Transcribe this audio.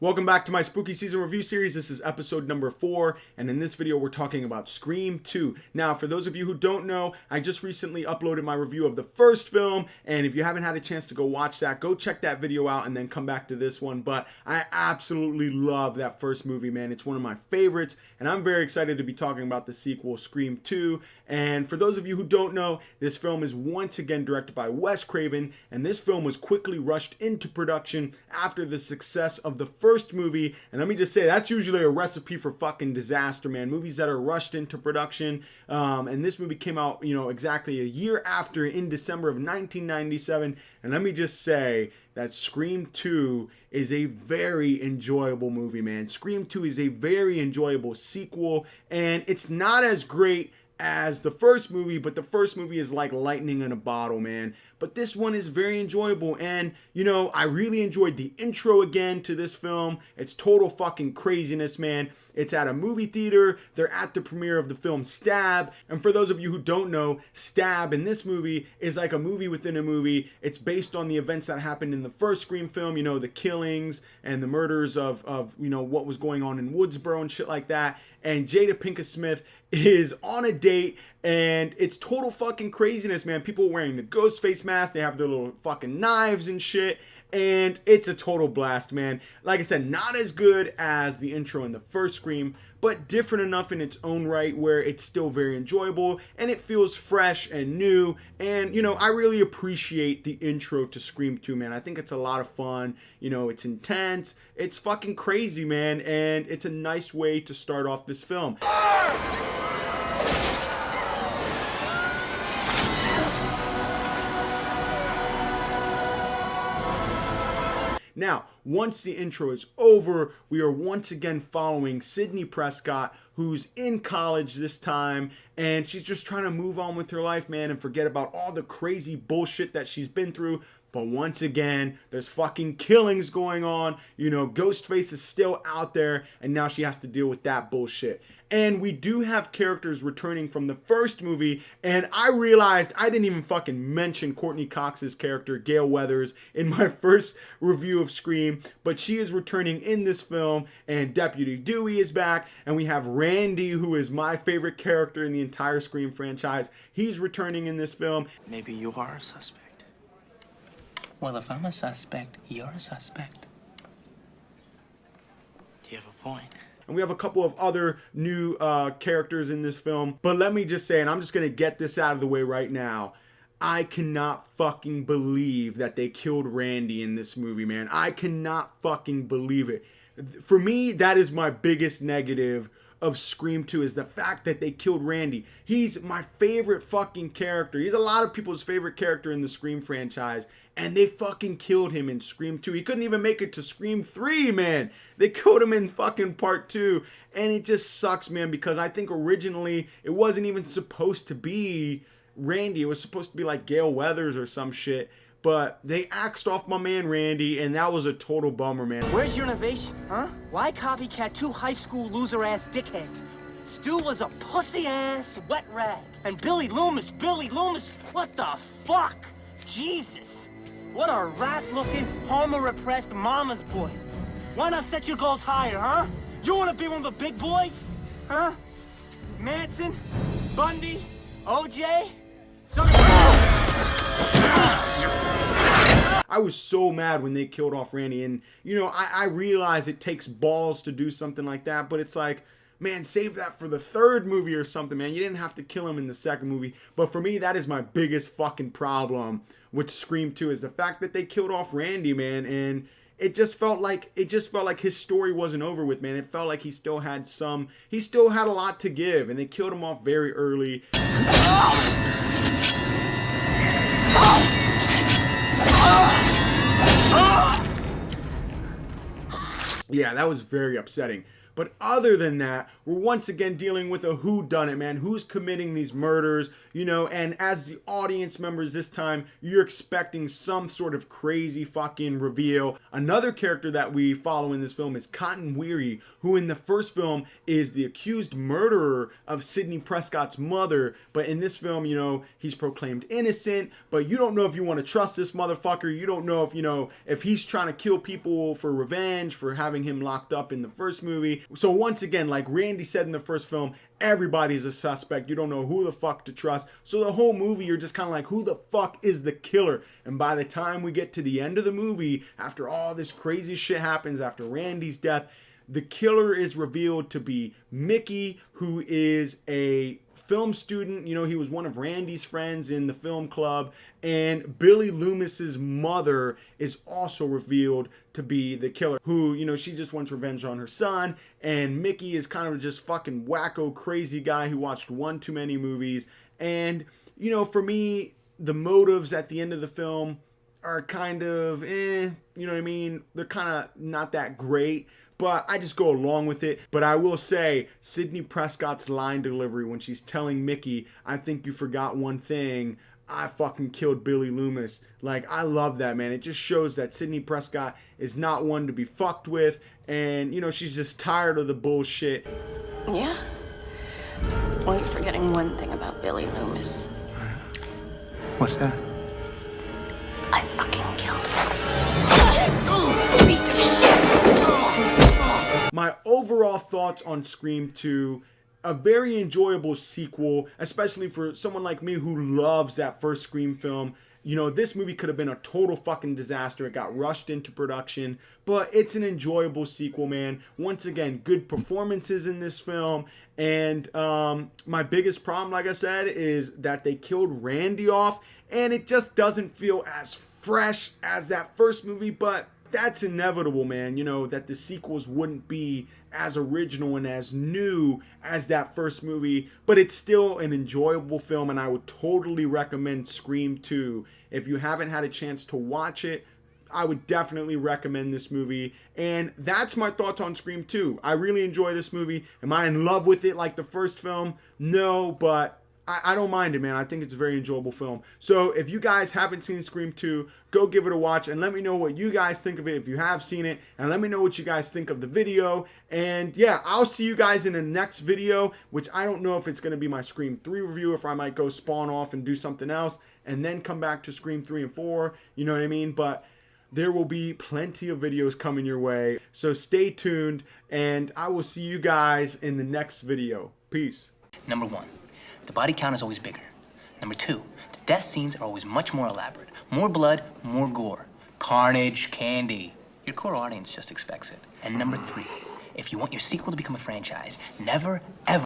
Welcome back to my spooky season review series. This is episode number 4, and in this video we're talking about Scream 2. Now, for those of you who don't know, I just recently uploaded my review of the first film, and if you haven't had a chance to go watch that, go check that video out and then come back to this one. But I absolutely love that first movie, man. It's one of my favorites, and I'm very excited to be talking about the sequel, Scream 2. And for those of you who don't know, this film is once again directed by Wes Craven, and this film was quickly rushed into production after the success of the first movie. And let me just say, that's usually a recipe for fucking disaster, man. Movies that are rushed into production. And this movie came out, exactly a year after, in December of 1997. And let me just say that Scream 2 is a very enjoyable movie, man. Scream 2 is a very enjoyable sequel, and it's not as great as the first movie, but the first movie is like lightning in a bottle, man. But this one is very enjoyable, and I really enjoyed the intro again to this film. It's total fucking craziness, man. It's at a movie theater. They're at the premiere of the film Stab, and for those of you who don't know, Stab in this movie is like a movie within a movie. It's based on the events that happened in the first Scream film, the killings and the murders of what was going on in Woodsboro and shit like that. And Jada Pinkett Smith is on a date, and it's total fucking craziness, man. People wearing the ghost face mask, they have their little fucking knives and shit, and it's a total blast, man. Like I said, not as good as the intro in the first Scream, but different enough in its own right where it's still very enjoyable and it feels fresh and new. And I really appreciate the intro to Scream 2, man. I think it's a lot of fun. It's intense, it's fucking crazy, man, and it's a nice way to start off this film. Now, once the intro is over, we are once again following Sidney Prescott, who's in college this time, and she's just trying to move on with her life, man, and forget about all the crazy bullshit that she's been through. But once again, there's fucking killings going on. Ghostface is still out there, and now she has to deal with that bullshit. And we do have characters returning from the first movie, and I realized I didn't even fucking mention Courtney Cox's character, Gale Weathers, in my first review of Scream, but she is returning in this film, and Deputy Dewey is back, and we have Randy, who is my favorite character in the entire Scream franchise. He's returning in this film. Maybe you are a suspect. Well, if I'm a suspect, you're a suspect. You have a point. And we have a couple of other new characters in this film. But let me just say, and I'm just going to get this out of the way right now, I cannot fucking believe that they killed Randy in this movie, man. I cannot fucking believe it. For me, that is my biggest negative of Scream 2, is the fact that they killed Randy. He's my favorite fucking character. He's a lot of people's favorite character in the Scream franchise, and they fucking killed him in Scream 2. He couldn't even make it to Scream 3, man. They killed him in fucking part 2, and it just sucks, man, because I think originally it wasn't even supposed to be Randy. It was supposed to be like Gale Weathers or some shit. But they axed off my man Randy, and that was a total bummer, man. Where's your innovation, huh? Why copycat two high school loser-ass dickheads? Stu was a pussy-ass wet rag. And Billy Loomis, what the fuck? Jesus. What a rat-looking, homo-repressed mama's boy. Why not set your goals higher, huh? You want to be one of the big boys? Huh? Manson? Bundy? OJ? I was so mad when they killed off Randy, and I realize it takes balls to do something like that, but it's like, man, save that for the third movie or something, man. You didn't have to kill him in the second movie. But for me, that is my biggest fucking problem with Scream 2, is the fact that they killed off Randy, man, and it just felt like his story wasn't over with, man. It felt like he still had a lot to give, and they killed him off very early. Yeah, that was very upsetting. But other than that, we're once again dealing with a whodunit, man. Who's committing these murders, and as the audience members this time, you're expecting some sort of crazy fucking reveal. Another character that we follow in this film is Cotton Weary, who in the first film is the accused murderer of Sidney Prescott's mother. But in this film, he's proclaimed innocent, but you don't know if you want to trust this motherfucker. You don't know if he's trying to kill people for revenge for having him locked up in the first movie. So once again, like Randy said in the first film, everybody's a suspect. You don't know who the fuck to trust. So the whole movie, you're just kind of like, who the fuck is the killer? And by the time we get to the end of the movie, after all this crazy shit happens, after Randy's death, the killer is revealed to be Mickey, who is a film student. He was one of Randy's friends in the film club. And Billy Loomis'S mother is also revealed to be the killer, who, she just wants revenge on her son. And Mickey is kind of just fucking wacko crazy guy who watched one too many movies. And, for me, the motives at the end of the film are kind of, you know what I mean? They're kind of not that great. But I just go along with it. But I will say, Sidney Prescott's line delivery when she's telling Mickey, I think you forgot one thing. I fucking killed Billy Loomis. Like, I love that, man. It just shows that Sidney Prescott is not one to be fucked with. And, she's just tired of the bullshit. Yeah? Well, you're forgetting one thing about Billy Loomis. What's that? I fucking killed him. Piece of shit! My overall thoughts on Scream 2, a very enjoyable sequel, especially for someone like me who loves that first Scream film. This movie could have been a total fucking disaster. It got rushed into production, but it's an enjoyable sequel, man. Once again, good performances in this film. And my biggest problem, like I said, is that they killed Randy off, and it just doesn't feel as fresh as that first movie, but that's inevitable, man, that the sequels wouldn't be as original and as new as that first movie, but it's still an enjoyable film, and I would totally recommend Scream 2. If you haven't had a chance to watch it, I would definitely recommend this movie. And that's my thoughts on Scream 2. I really enjoy this movie. Am I in love with it like the first film? No, but I don't mind it, man. I think it's a very enjoyable film. So if you guys haven't seen Scream 2, go give it a watch and let me know what you guys think of it if you have seen it. And let me know what you guys think of the video. And yeah, I'll see you guys in the next video, which I don't know if it's going to be my Scream 3 review, if I might go spawn off and do something else and then come back to Scream 3 and 4. You know what I mean? But there will be plenty of videos coming your way. So stay tuned and I will see you guys in the next video. Peace. Number 1. The body count is always bigger. Number 2, the death scenes are always much more elaborate. More blood, more gore. Carnage, candy. Your core audience just expects it. And number 3, if you want your sequel to become a franchise, never, ever